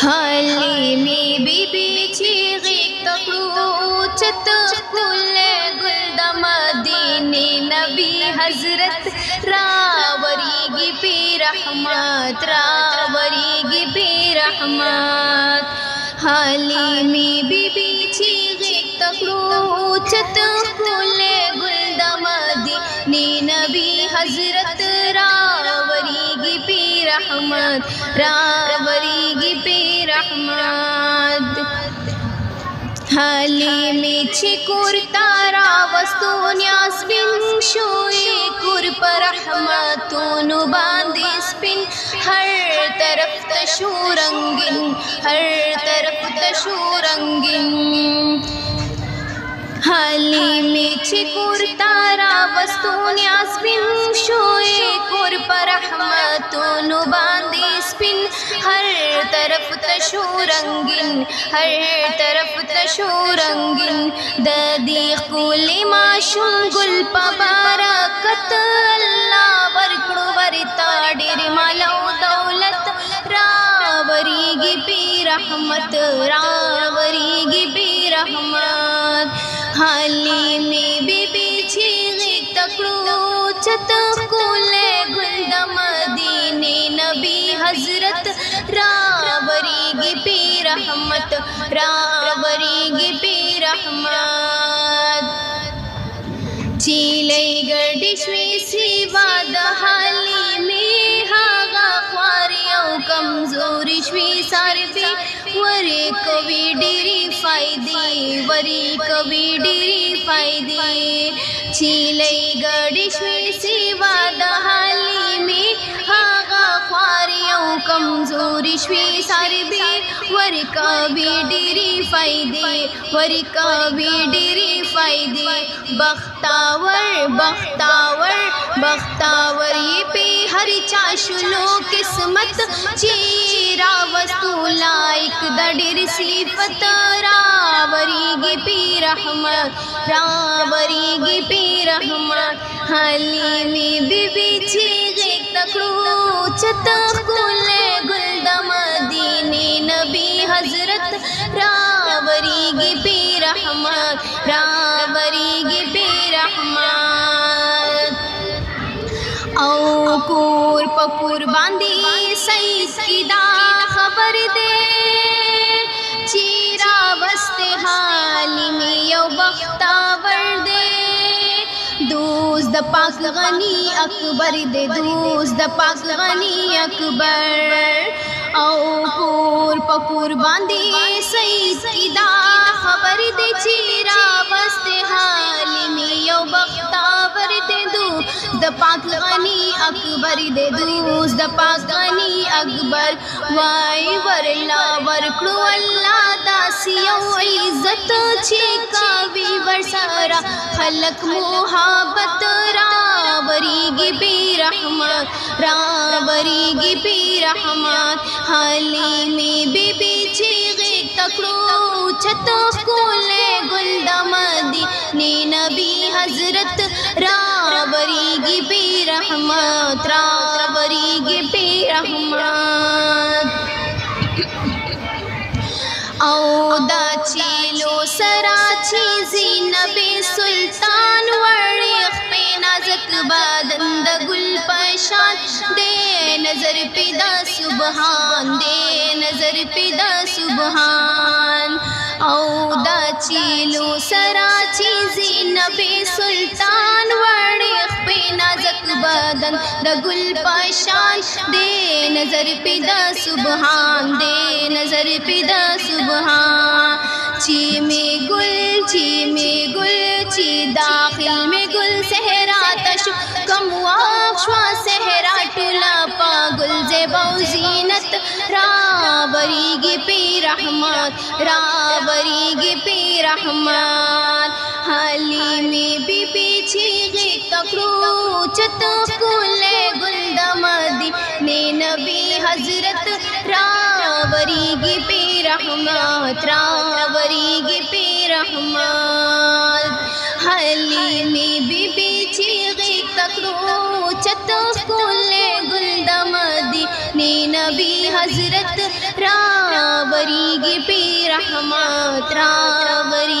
हालिमी बीबी चीगिक तकरूचत कुल्ले गुल्द मदीने नबी हजरत रावरीगी पी रहमत रावरीगी पी रहमत। हालिमी बीबी चीगिक तकरूचत कुल्ले गुल्द मदीने नबी हजरत रावरीगी पी रहमत रावरीगी पी रहमत। हालिमी छिकुर तारा वस्तुन्यास बिन शोए कुर पर रहमतून बांदी स्पिन हर तरफ तशू रंगिन हर तरफ तशू रंगिन। हालिमी छिकुर तारा वस्तुन्यास बिन शोए कुर पर रहमतून बांदी स्पिन हर तरफ तशू रंगिन हर तरफ तशू रंगिन। ददी कुली माशुम गुल पबारकत अल्लाह वरकड़ो वरिता डिर मालौ दौलत रावरीगी पी रहमत रावरीगी पी रहमत। हालिमी बीबी चीगिक तकरूचत कुल्ले गुल्द मदीने नबी हजरत रावरीगी पी रहमत रावरीगी पी रहमत। चीले गर्दिशवी सिवाद हालिमी हागा ख्वारियों कमजोरी श्वी सारबी वरी कवि डिरी फायदे वरी कवि डिरी फायदे। चीले गर्दिशवी सिवाद हालिमी हागा ख्वारियों कमजोरी श्वी सारबी वरी कवि डिरी फायदे वरी कवि डिरी फायदे। बख्तावर बख्तावर बख्तावर ये पे हर चाशुलो किस्मत चीरा वस्तु लाइक दडिर सिफत रावरीगी पी रहमत रावरीगी पी रहमत। हालिमी बीबी चीगिक तकरूचत कुल्ले गुल्द मदीने नबी हजरत रावरीगी पी रहमत रावरीगी पी रहमत। औ कूर पकुर बांदी सईद की दा खबर दे चीरा वस्ते हालिमी यौ बख्तावर दे। दोस्त पाक गनी अकबर दे दोस्त पाक गनी अकबर। औ कूर पकुर बांदी सईद की दा खबर दे चीरा वस्ते हालिमी यौ बख्तावर दे दोस्त पाक गनी अकबर दे दोस्त पाक गनी अकबर। वाई वरला वरकड़ो अल्लाह दासियों इज्जत छिका वी वरसारा खलक मोहब्बत रावरीगी पी रहमत रावरीगी पी रहमत। हालिमी बीबी चीगिक तकरूचत कुल्ले गुल्द मदीने नबी हजरत रावरीगी पी रहमत रावरीगी पी रहमत। औदा चीलो सराची ज़ीनबे सुल्तान वर्णिख पे नाज़क बादंद गुल पशान दे नजर पिदा सुबहान दे नजर पिदा सुबहान। औदा चीलो सराची ज़ीनबे सुल्तान वर्णिख पे नाज़क बादन द गुल पशान दे नजर पिदा सुबहान दे नजर पिदा सुबहान। ची में गुल ची दाखिल में गुल सहरा तशु कमुआश्वा सहरा टुला पा गुल ज़ेबौ ज़ीनत रावरीगी पी रहमत रावरीगी पी रहमत। हालिमी बीबी चीगिक तकरूचत कुल्ले गुल्द मदीने नबी हजरत रावरीगी पी रहमत रावरीगी पी रहमत। हालिमी बीबी चीगिक तकरूचत कुल्ले गुल्द मदीने नबी हजरत रहमत रावरी